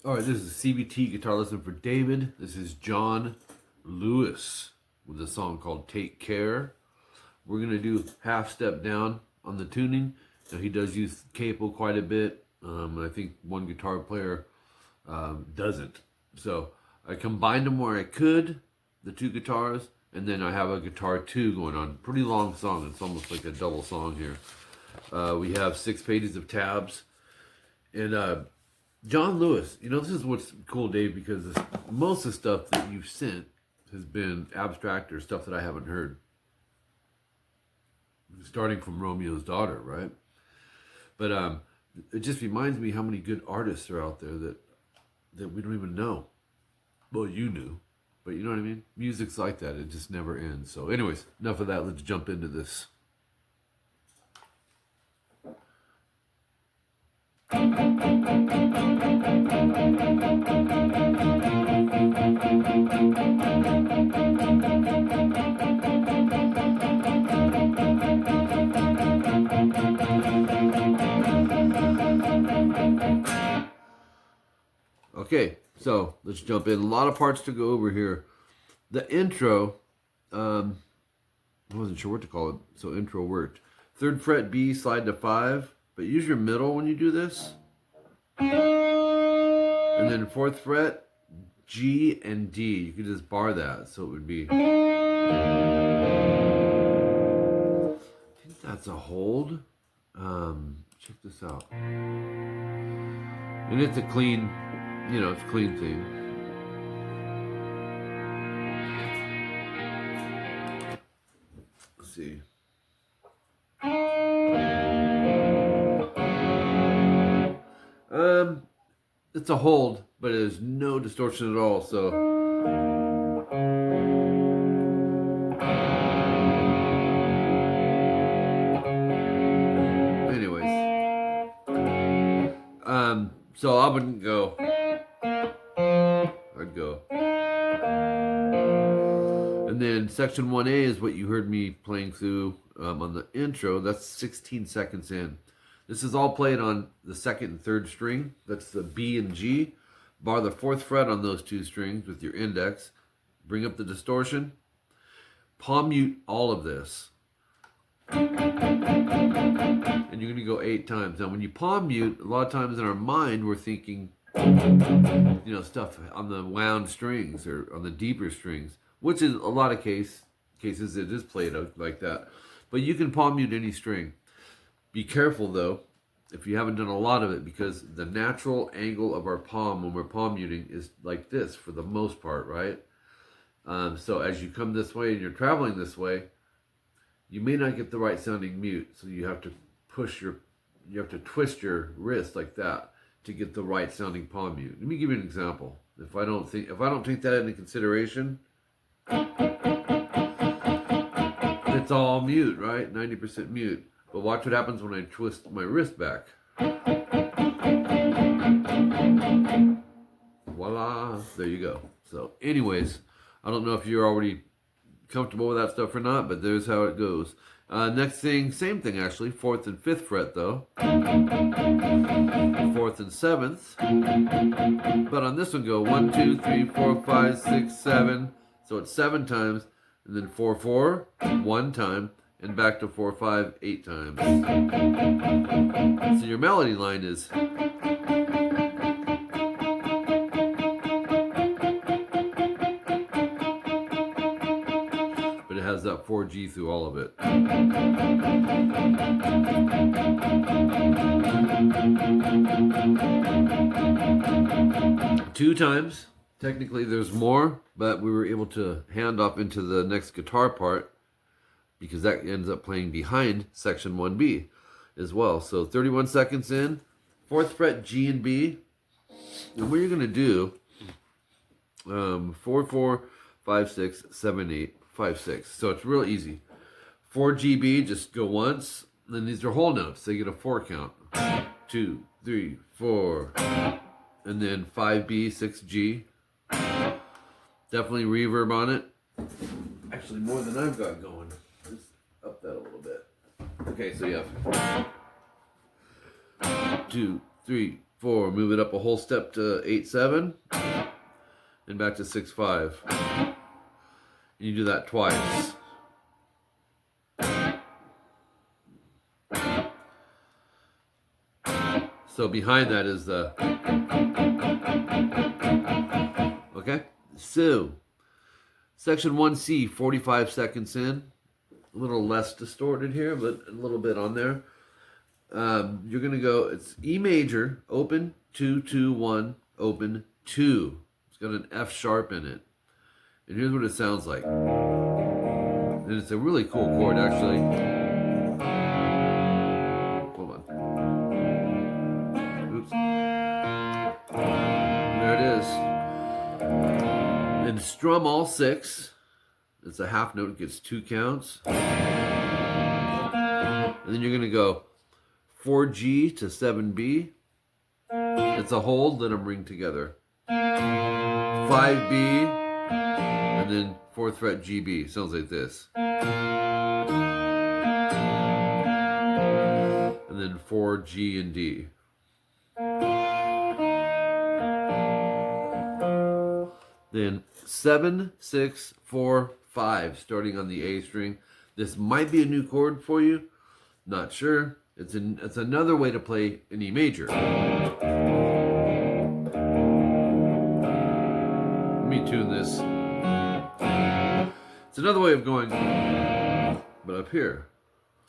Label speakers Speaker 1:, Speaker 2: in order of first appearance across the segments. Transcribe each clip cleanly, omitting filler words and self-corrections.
Speaker 1: All right, this is a CBT guitar lesson for David. This is John Lewis with a song called Take Care. We're going to do half step down on the tuning. Now, he does use capo quite a bit. I think one guitar player doesn't. So I combined them where I could, the two guitars, and then I have a guitar 2 going on. Pretty long song. It's almost like a double song here. We have 6 pages of tabs. And John Lewis, you know, this is what's cool, Dave, because most of the stuff that you've sent has been abstract or stuff that I haven't heard. Starting from Romeo's Daughter, right? But it just reminds me how many good artists are out there that we don't even know. Well, you knew, but you know what I mean? Music's like that. It just never ends. So anyways, enough of that. Let's jump into this. Okay, so let's jump in. A lot of parts to go over here. The intro, I wasn't sure what to call it, so intro worked. 3rd fret B, slide to 5, but use your middle when you do this. And then 4th fret, G and D. You could just bar that, so it would be. I think that's a hold. Check this out. And it's a clean, you know, it's a clean thing. Let's see. It's a hold, but it has no distortion at all, so. Anyways. So I wouldn't go. I'd go. And then section 1A is what you heard me playing through on the intro. That's 16 seconds in. This is all played on the 2nd and 3rd string. That's the B and G. Bar the 4th fret on those 2 strings with your index. Bring up the distortion. Palm mute all of this. And you're going to go 8 times. Now, when you palm mute, a lot of times in our mind, we're thinking, you know, stuff on the wound strings or on the deeper strings, which in a lot of cases it is played out like that. But you can palm mute any string. Be careful, though, if you haven't done a lot of it, because the natural angle of our palm when we're palm muting is like this for the most part, right? So as you come this way and you're traveling this way, you may not get the right sounding mute. So you have to twist your wrist like that to get the right sounding palm mute. Let me give you an example. If I don't take that into consideration, it's all mute, right? 90% mute. But watch what happens when I twist my wrist back. Voila, there you go. So anyways, I don't know if you're already comfortable with that stuff or not, but there's how it goes. Next thing, same thing actually, 4th and 5th fret though. 4th and 7th. But on this one go 1, 2, 3, 4, 5, 6, 7. So it's 7 times, and then 4, 4, 1 time. And back to 4, 5, 8 times. So your melody line is. But it has that 4G through all of it. 2 times. Technically there's more, but we were able to hand off into the next guitar part, because that ends up playing behind section 1B as well. So 31 seconds in, 4th fret G and B. And what you're going to do, 4, 4, 5, 6, 7, 8, 5, 6. So it's real easy. 4 GB, just go once. Then these are whole notes. They get a 4 count. 2, 3, 4. And then 5B, 6G. Definitely reverb on it. Actually, more than I've got going. Just up that a little bit. Okay, so you have 2, 3, 4. Move it up a whole step to 8-7 and back to 6-5. And you do that twice. So behind that is the... Okay? So, section 1C, 45 seconds in. A little less distorted here, but a little bit on there. You're going to go, it's E major, open, 2, 2, 1, open, 2. It's got an F sharp in it. And here's what it sounds like. And it's a really cool chord, actually. Hold on. Oops. There it is. And strum all 6. It's a half note, it gets 2 counts. And then you're going to go 4G to 7B. It's a hold, let them ring together. 5B, and then 4th fret GB. Sounds like this. And then 4G and D. Then 7, 6, 4, 5, starting on the A string. This might be a new chord for you. Not sure. It's another way to play an E major. Let me tune this. It's another way of going, but up here.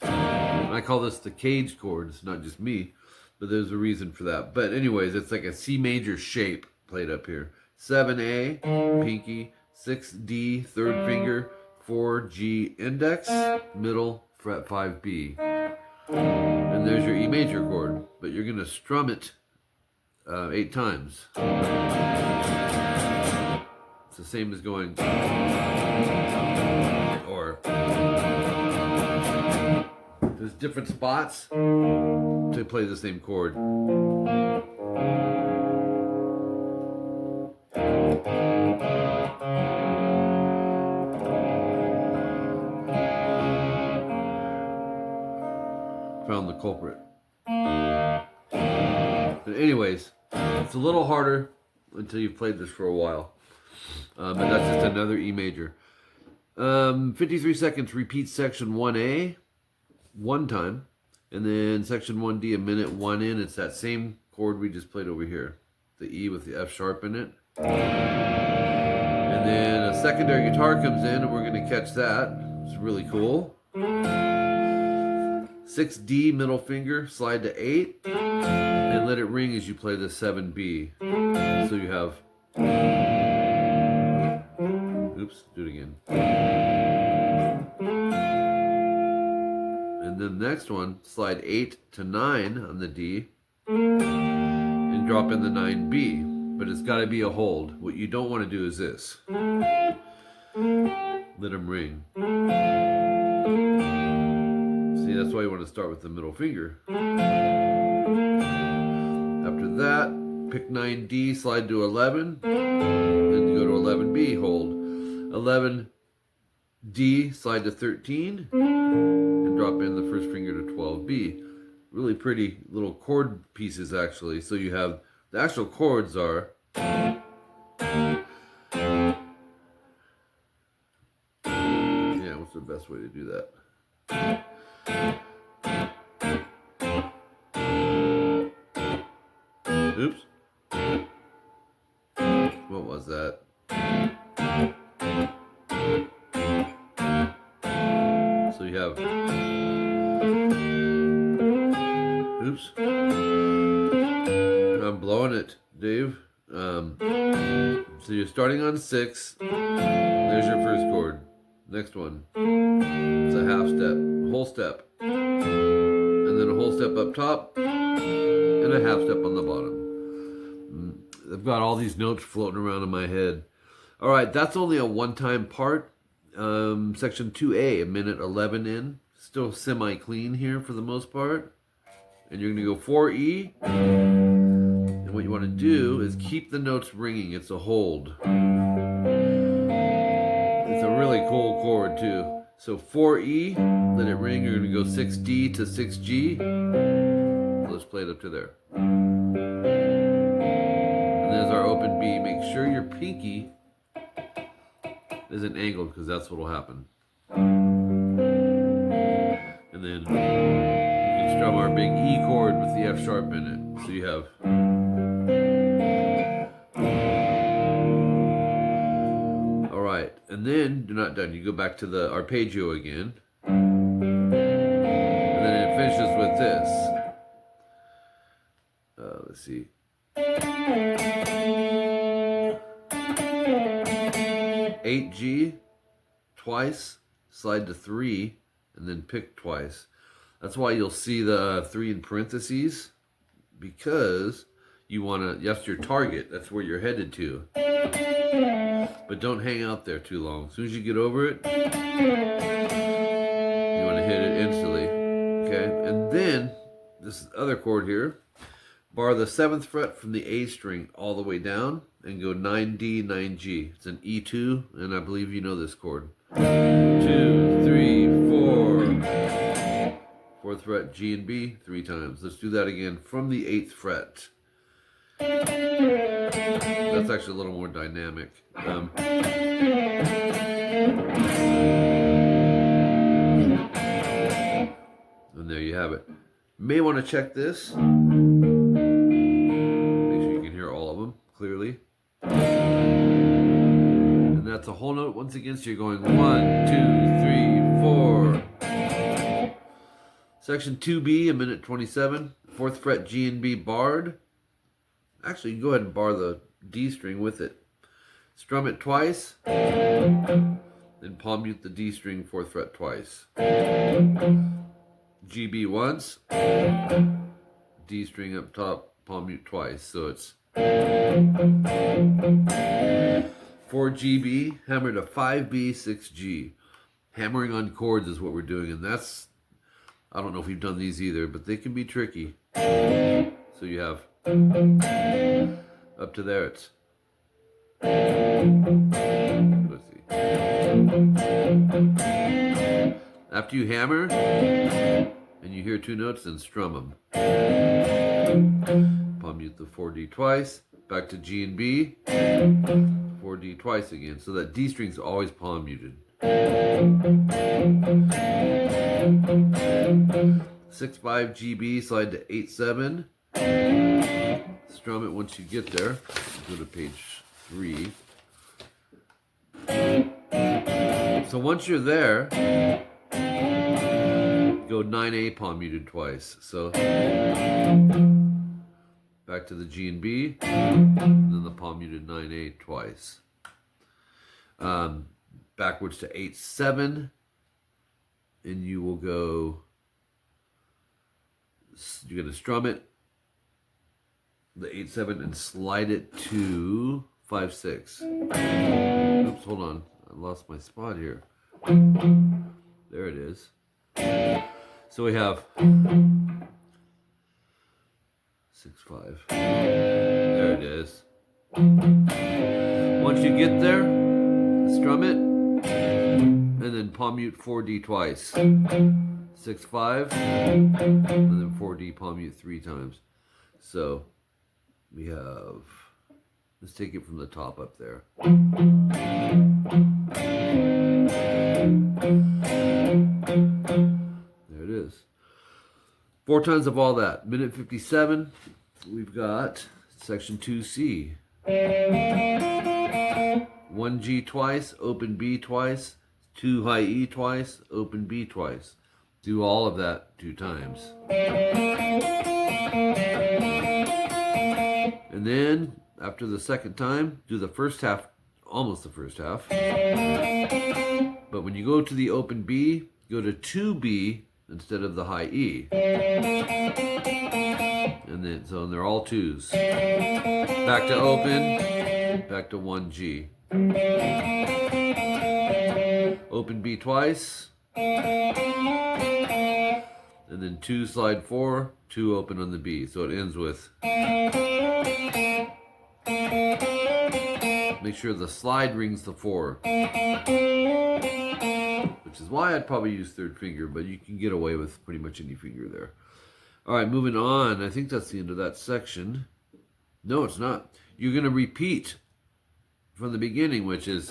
Speaker 1: And I call this the cage chord. It's not just me, but there's a reason for that. But anyways, it's like a C major shape played up here. 7A, pinky, 6D, 3rd finger, 4G index, middle, fret 5B. And there's your E major chord, but you're going to strum it 8 times. It's the same as going, or there's different spots to play the same chord. Found the culprit. But anyways, it's a little harder until you've played this for a while. But that's just another E major. 53 seconds, repeat section 1A 1 time. And then section 1D, a minute 1 in. It's that same chord we just played over here. The E with the F sharp in it. And then a secondary guitar comes in and we're going to catch that. It's really cool. 6D, middle finger, slide to 8. And let it ring as you play the 7B. So you have... Oops, do it again. And then the next one, slide 8 to 9 on the D and drop in the 9B. But it's got to be a hold. What you don't want to do is this. Let them ring. See, that's why you want to start with the middle finger. After that, pick 9D, slide to 11, then go to 11B, hold. 11D, slide to 13, and drop in the first finger to 12B. Really pretty little chord pieces, actually. So you have, the actual chords are... Yeah, what's the best way to do that? Oops. What was that? So you have... Oops. I'm blowing it, Dave. So you're starting on 6. There's your first chord. Next one. It's a half step, whole step. And then a whole step up top. And a half step on the bottom. I've got all these notes floating around in my head. All right, that's only a one-time part. Section 2A, a minute 11 in. Still semi-clean here for the most part. And you're going to go 4E. And what you want to do is keep the notes ringing. It's a hold. It's a really cool chord too. So 4E, let it ring. You're going to go 6D to 6G. Let's play it up to there. And there's our open B. Make sure your pinky isn't angled because that's what will happen. And then you can strum our big E chord with the F sharp in it. So you have. Alright, and then you're not done. You go back to the arpeggio again. And then it finishes with this. Let's see. 8G twice, slide to 3, and then pick twice. That's why you'll see the 3 in parentheses, because that's your target. That's where you're headed to. But don't hang out there too long. As soon as you get over it, you want to hit it instantly. Okay, and then this other chord here, bar the 7th fret from the A string all the way down and go 9D, 9G. It's an E2, and I believe you know this chord. 2, 3, 4. 4th fret, G and B 3 times. Let's do that again from the 8th fret. That's actually a little more dynamic. And there you have it. You may want to check this. Make sure you can hear all of them clearly. And that's a whole note once again. So you're going 1, 2, 3, 4. Section 2B, a minute 27. 4th fret, G and B barred. Actually, you can go ahead and bar the D string with it. Strum it twice. Then palm mute the D string 4th fret twice. GB once. D string up top, palm mute twice. So it's 4GB, hammer to 5B, 6G. Hammering on chords is what we're doing, and that's, I don't know if you've done these either, but they can be tricky. So you have up to there, it's, let's see. After you hammer and you hear 2 notes, then strum them. Palm mute the 4D twice, back to G and B, 4D twice again, so that D string's always palm muted. 6/5 GB, slide to 8/7. Strum it once you get there. Go to page 3. So once you're there, go 9A palm muted twice. So back to the G and B, and then the palm muted 9A twice. Backwards to 8/7, and you will go. You're going to strum it, the 8/7, and slide it to 5/6. Oops, hold on. I lost my spot here. There it is. So we have 6/5. There it is. Once you get there, strum it, and then palm mute 4D twice. 6/5, and then 4D palm mute 3 times. So we have, let's take it from the top up there. There it is. 4 times of all that. Minute 57, we've got section 2C. 1G twice, open B twice, 2 high E twice, open B twice. Do all of that 2 times. And then, after the second time, do the first half, almost the first half. But when you go to the open B, go to 2B instead of the high E. And then, so they're all 2s. Back to open, back to 1G. Open B twice. And then 2 slide 4, 2 open on the B. So it ends with. Make sure the slide rings the 4. Which is why I'd probably use 3rd finger, but you can get away with pretty much any finger there. Alright, moving on. I think that's the end of that section. No, it's not. you're going to repeat from the beginning, which is...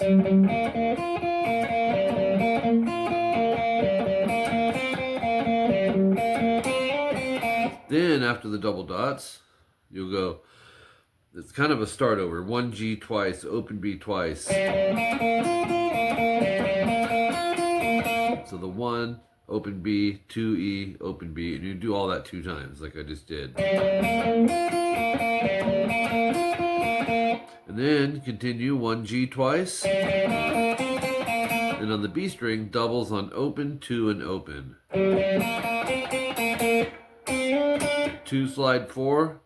Speaker 1: Then after the double dots, you'll go, it's kind of a start over. 1 G twice, open B twice. So the 1, open B, 2 E, open B, and you do all that 2 times like I just did. And then continue 1 G twice. And on the B string, doubles on open, 2, and open. 2 slide 4,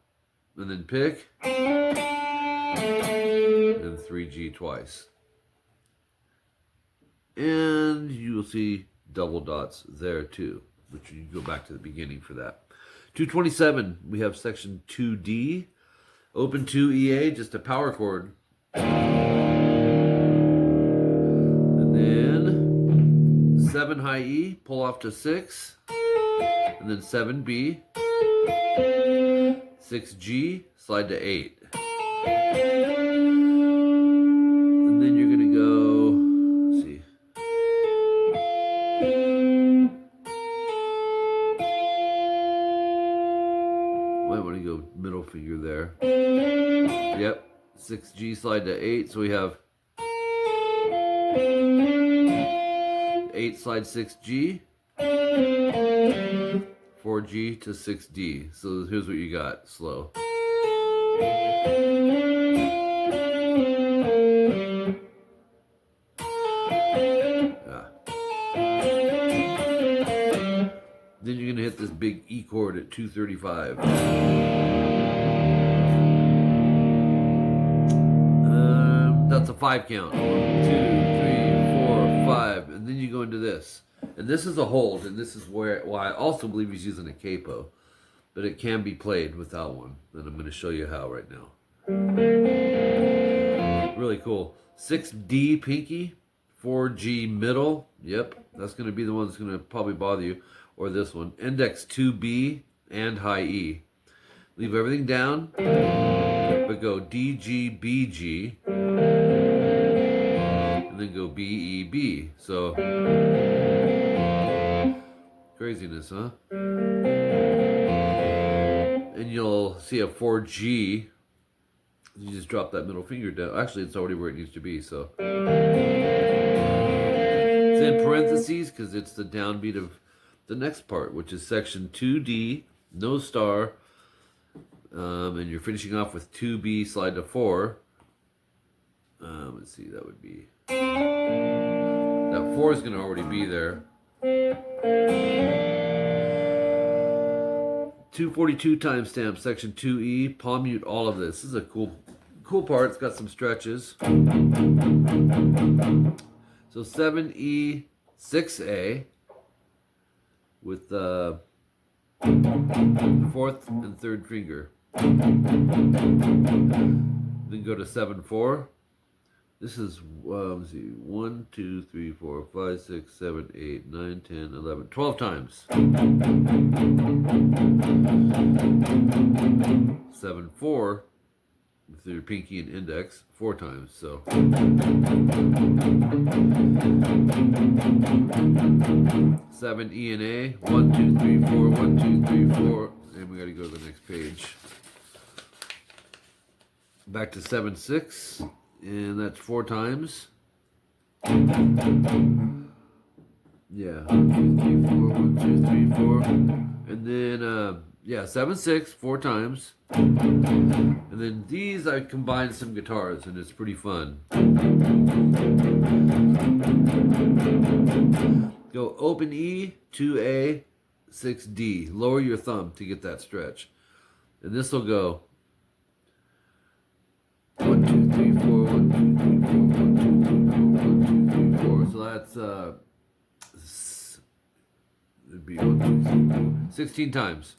Speaker 1: and then pick, and 3 G twice. And you will see double dots there too, which you go back to the beginning for that. 227, we have section 2D, open 2 EA, just a power chord. And then 7 high E, pull off to 6, and then 7 B. 6 G, slide to 8. And then you're going to go, let's see. Might want to go middle finger there. Yep, 6 G, slide to 8. So we have 8, slide 6 G. 4 G to 6 D. So here's what you got. Slow. Then you're going to hit this big E chord at 235. That's a 5 count. 1, 2, 3, 4, 5. And then you go into this. And this is a hold, and this is why I also believe he's using a capo. But it can be played without one. And I'm going to show you how right now. Really cool. 6D pinky, 4G middle. Yep, that's going to be the one that's going to probably bother you. Or this one. Index 2B and high E. Leave everything down, but go D, G, B, G. And then go B, E, B. So, craziness, huh? And you'll see a 4G. You just drop that middle finger down. Actually, it's already where it needs to be, so. It's in parentheses because it's the downbeat of the next part, which is section 2D, no star, and you're finishing off with 2B, slide to 4. Let's see, that would be, that 4 is going to already be there. 242 timestamp, section 2E, palm mute all of this. This is a cool part. It's got some stretches. So 7E, 6A, with the 4th and 3rd finger. Then go to 7/4. This is, let's see, 1, 2, 3, 4, 5, 6, 7, 8, 9, 10, 11, 12 times. 7/4 with your pinky and index 4 times. So 7 E and A, 1, 2, 3, 4, 1, 2, 3, 4, and we got to go to the next page. Back to 7/6, and that's 4 times. Yeah, 1, 2, 3, 4, 1, 2, 3, 4, and then 7/6, 4 times. And then these I combined some guitars, and it's pretty fun. Go open E, 2A, 6D. Lower your thumb to get that stretch. And this will go 1, 2, 3, 4, 1, 2, 3, 4, 1, 2, 3, 4, 1, 2, 3, 4. So that's it'd be 1, 2, 3, 16 times.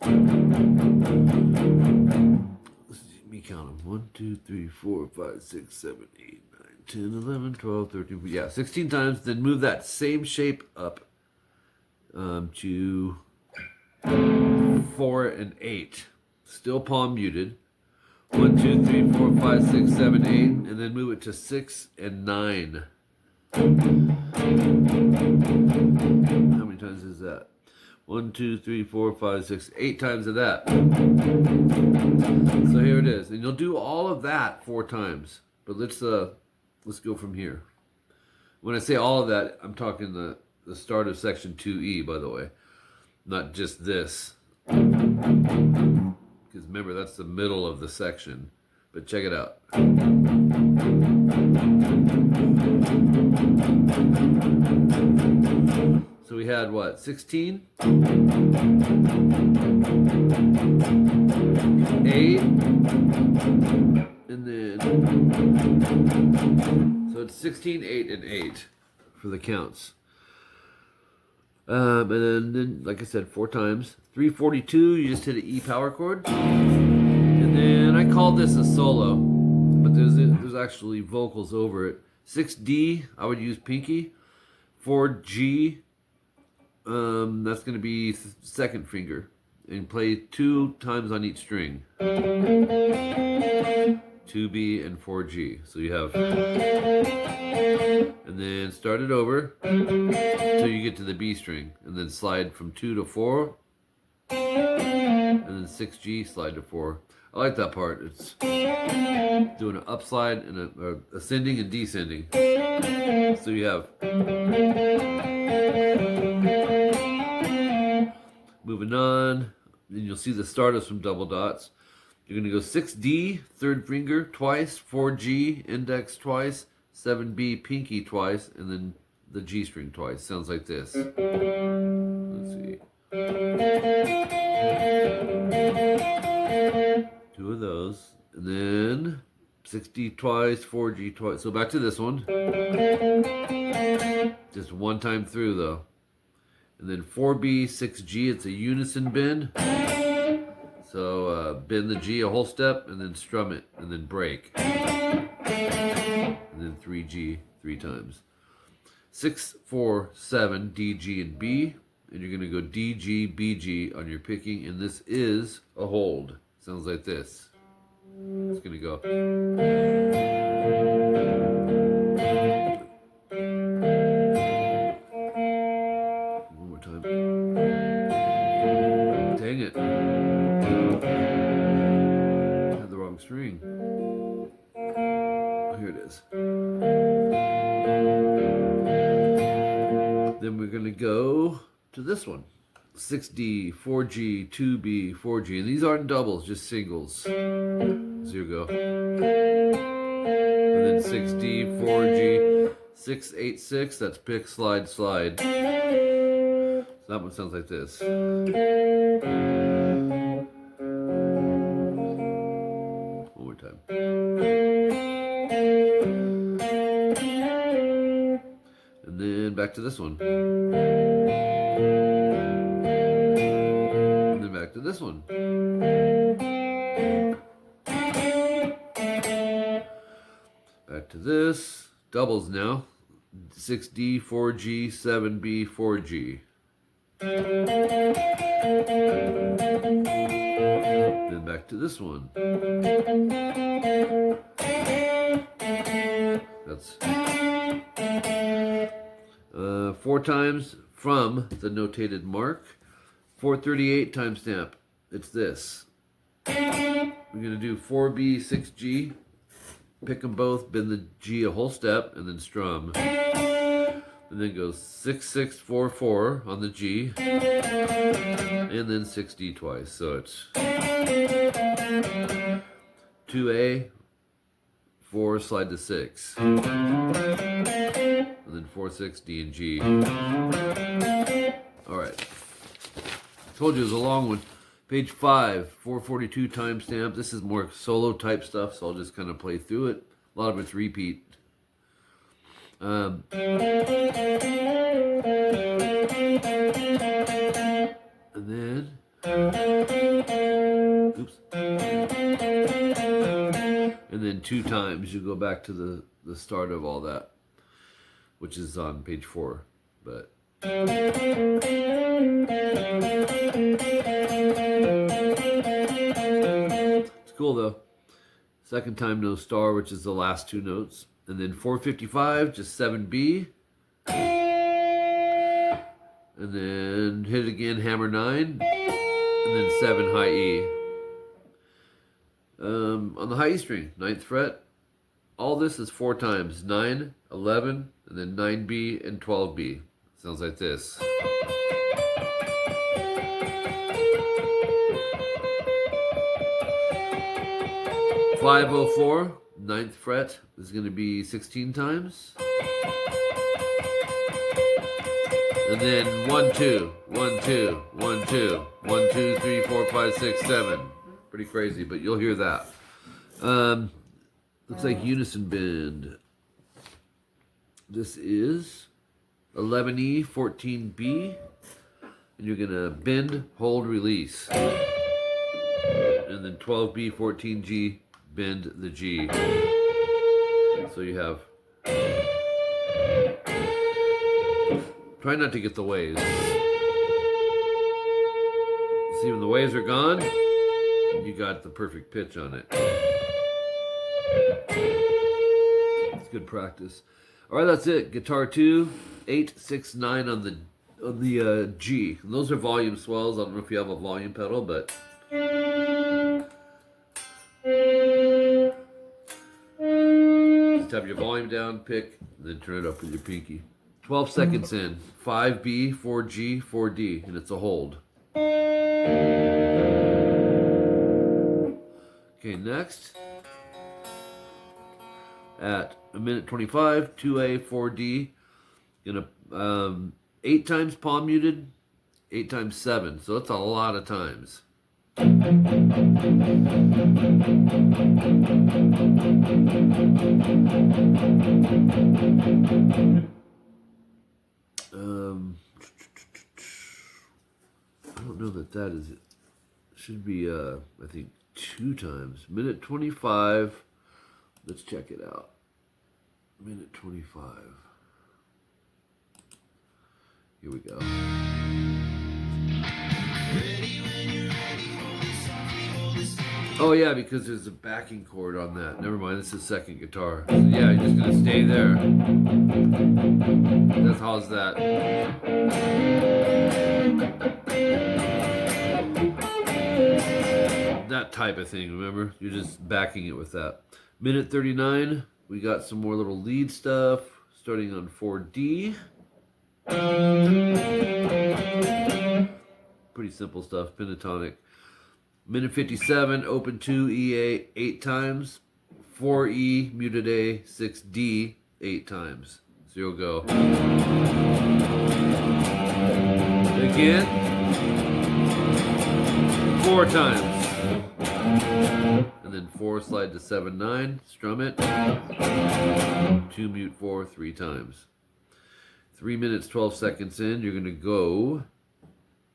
Speaker 1: Me count them. 1, 2, 3, 4, 5, 6, 7, 8, 9, 10, 11, 12, 13, yeah, 16 times. Then move that same shape up to 4 and 8. Still palm muted. 1, 2, 3, 4, 5, 6, 7, 8, and then move it to 6 and 9. How many times is that? 1, 2, 3, 4, 5, 6, 8 times of that. So here it is, and you'll do all of that 4 times. But let's go from here. When I say all of that, I'm talking the start of section 2E, by the way, not just this. Because remember, that's the middle of the section. But check it out. So we had what? 16? 8? And then... So it's 16, 8, and 8 for the counts. And then, like I said, 4 times. 342, you just hit an E power chord. And then I call this a solo, but there's actually vocals over it. 6D, I would use pinky. 4G, that's going to be second finger. And play 2 times on each string. 2B and 4G. So you have... And then start it over until you get to the B string. And then slide from 2 to 4. And then 6G, slide to 4. I like that part. It's doing an upslide and a ascending and descending. So you have... Moving on. Then you'll see the start of some double dots. You're going to go 6D, third finger, twice, 4G, index twice, 7B, pinky twice, and then the G string twice. Sounds like this. Let's see. 2 of those. And then 6D twice, 4G twice. So back to this one. Just 1 time through though. And then 4B, 6G, it's a unison bend. So bend the G a whole step and then strum it and then break. And then 3G 3 times. 6, 4, 7, D, G, and B. And you're going to go D, G, B, G on your picking. And this is a hold. Sounds like this. It's going to go. One more time. Dang it. Had the wrong string. Here it is. Then we're going to go to this one. 6D, 4G, 2B, 4G. And these aren't doubles, just singles. So you go. And then 6D, 4G, 6, 8, 6. That's pick, slide, slide. So that one sounds like this. One more time. And then back to this one. And then back to this one. Back to this. Doubles now. 6D, 4G, 7B, 4G. Then back to this one. That's 4 times from the notated mark. 438 timestamp. It's this. We're going to do 4B, 6G. Pick them both, bend the G a whole step, and then strum. And then go 6, 6, 4, 4 on the G. And then 6D twice. So it's 2A, 4, slide to 6. And then 4, 6, D, and G. Alright. Told you it was a long one. Page 5, 442 timestamp. This is more solo type stuff, so I'll just kind of play through it. A lot of it's repeat. And then, oops. And then 2 times you go back to the start of all that, which is on page 4. But it's cool though. Second time, no star, which is the last two notes. And then 455, just 7B. And then hit it again, hammer 9. And then 7 high E. On the high E string, 9th fret. All this is 4 times. 9, 11, and then 9B and 12B. Sounds like this. 504, 9th fret is going to be 16 times. And then 1, 2, 1, 2, 1, 2, 1, 2, 3, 4, 5, 6, 7. Pretty crazy, but you'll hear that. Looks like unison bend. This is 11E, 14B. And you're going to bend, hold, release. And then 12B, 14G, bend the G. So you have... Try not to get the waves. See, when the waves are gone, you got the perfect pitch on it. It's good practice. All right, that's it. Guitar 2, 8, 6, 9 on the G. And those are volume swells. I don't know if you have a volume pedal, but just have your volume down, pick, and then turn it up with your pinky. 12 seconds in. 5B, 4G, 4D, and it's a hold. Okay, next. At a minute 25, 2A, 4D. Gonna 8 times palm muted, 8 times 7. So that's a lot of times. I don't know that is it. Should be I think 2 times. Minute 25. Let's check it out. Minute 25. Here we go. Oh yeah, because there's a backing chord on that. Never mind, this is second guitar. So yeah, you're just gonna stay there. That's how's that. That type of thing, remember? You're just backing it with that. Minute 39, we got some more little lead stuff, starting on 4D. Pretty simple stuff, pentatonic. Minute 57, open 2, E8, 8 times. 4E, muted A, 6D, 8 times. So you'll go. Again. 4 times. And then 4, slide to 7, 9, strum it. 2, mute 4, 3 times. 3 minutes, 12 seconds in, you're going to go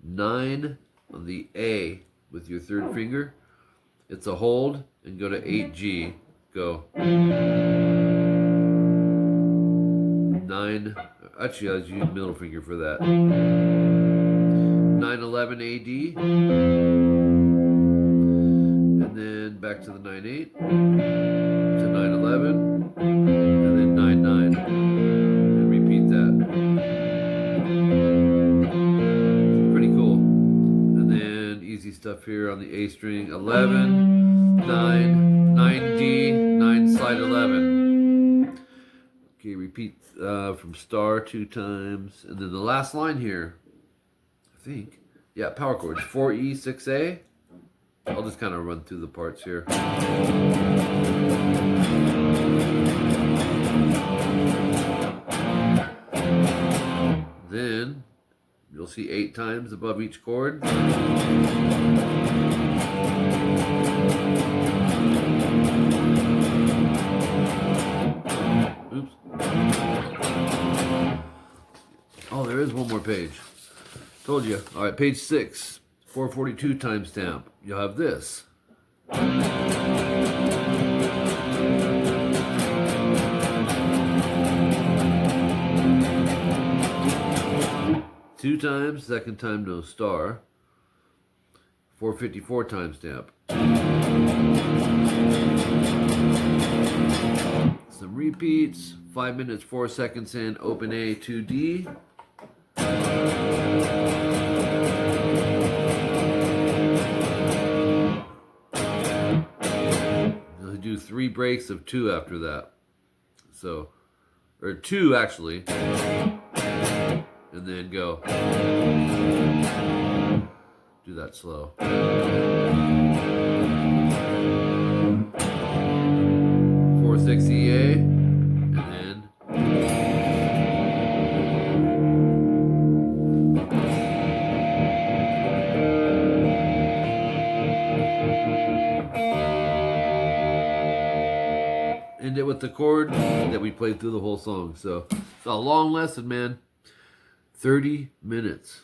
Speaker 1: 9 on the A with your third finger. It's a hold, and go to 8G. Go. 9, actually I'll use middle finger for that. 911 AD. And then back to the 9-8, to 9-11, and then 9-9, and repeat that. Pretty cool. And then easy stuff here on the A string, 11, 9, 9D, 9 slide 11. Okay, repeat from star 2 times, and then the last line here, I think, yeah, power chords, 4E, 6A. I'll just kind of run through the parts here. Then you'll see 8 times above each chord. Oops. Oh, there is one more page. Told you. All right, page 6. 442 timestamp. You'll have this. 2 times, second time no star. 454 timestamp. repeats. 5 minutes, 4 seconds in, open A to D. You'll do 3 breaks of 2 after that. So, or 2 actually. And then go. Do that slow. 4/6 EA, and then end it with the chord that we played through the whole song. So it's a long lesson, man. 30 minutes.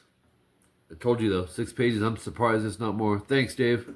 Speaker 1: I told you though, 6 pages. I'm surprised it's not more. Thanks, Dave.